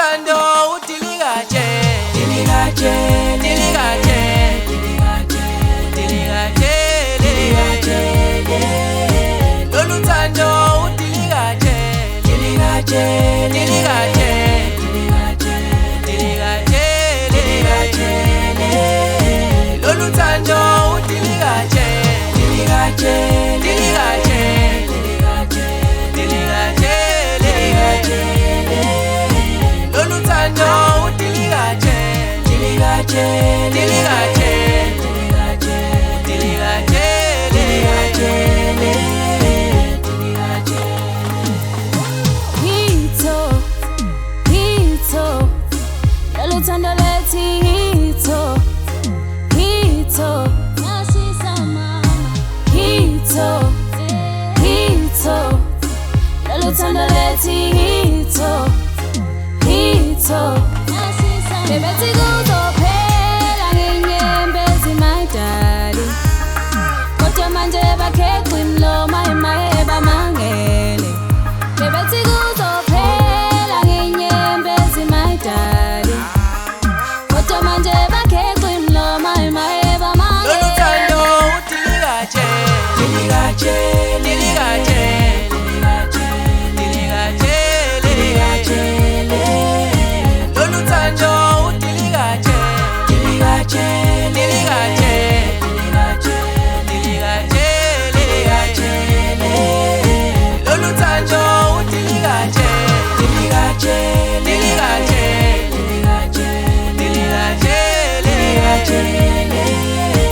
Loluthando udiligaje, diligaje, diligaje, diligaje, diligaje, diligaje. Loluthando udiligaje, diligaje, diligaje, diligaje, diligaje, diligaje. Loluthando udiligaje, diligaje, diligaje, diligaje, diligaje, diligaje. Loluthando udiligaje, diligaje, diligaje, diligaje, diligaje, diligaje, diligaje. Hito, loluthando lethi hito, nasisa mama. Hito, loluthando lethi hito, nasisa mama. Bebethi kuzophela ngenyembezi my darling, kodwa manje bakheqwa imlomo emaye bamangele. Bebethi kuzophela ngenyembezi my darling, kodwa manje bakheqwa imlomo emaye bamangele. Loluthando udiligaje, diligaje, diligaje, diligaje, diligaje, diligaje. Loluthando udiligaje, diligaje, diligaje, diligaje, diligaje, diligaje. Loluthando udiligaje, diligaje, diligaje, diligaje, diligaje, diligaje.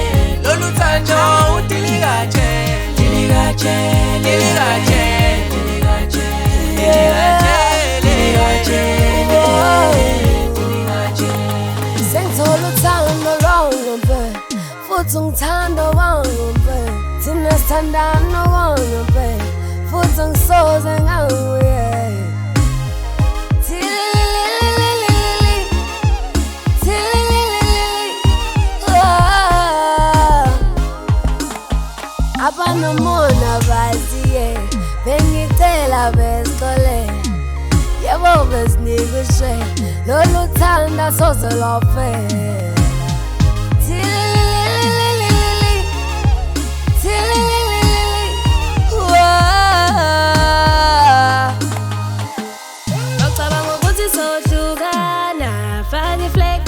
Loluthando udiligaje, diligaje, diligaje, diligaje, diligaje, diligaje, diligaje. Sengithola uthando lwangempela futhi ngithanda wangempela, thina sithandana wangempela futhi ngisoze ngangiyeka. Tililililili, tililililili, abanomona baziye bengicela besixolele, yebo besinika ishela, loluthando soze lwaphela. Tililililili, tililililili, Bacabanga ukuthi sohlukana, faka iflag,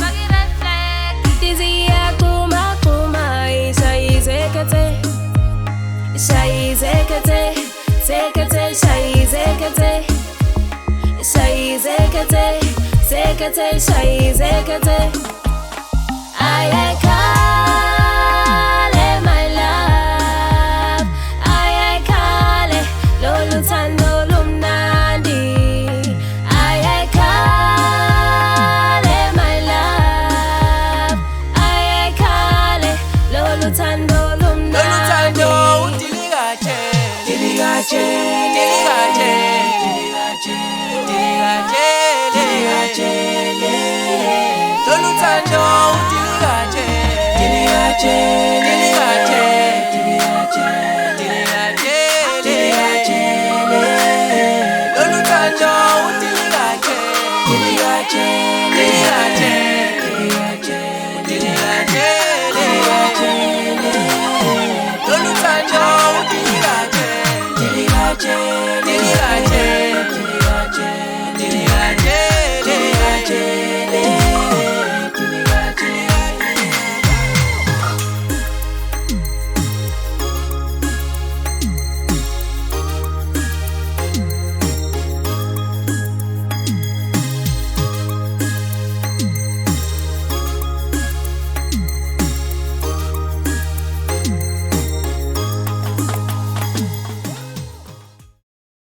dizi iyaqhuma, ishayizekethe, ishayizekethe, sekethe, ishayizekethe, ishayizekethe, sekethe, ishayizekethe. Ayakhale my love, ayakhale loluthando lumnandi. Ayakhale my love, ayakhale loluthando lumnandi. Loluthando udiligaje, diligaje, diligaje, diligaje, diligaje, diligaje. Loluthando udiligaje, diligaje, diligaje, diligaje, diligaje, diligaje. Loluthando udiligaje, diligaje.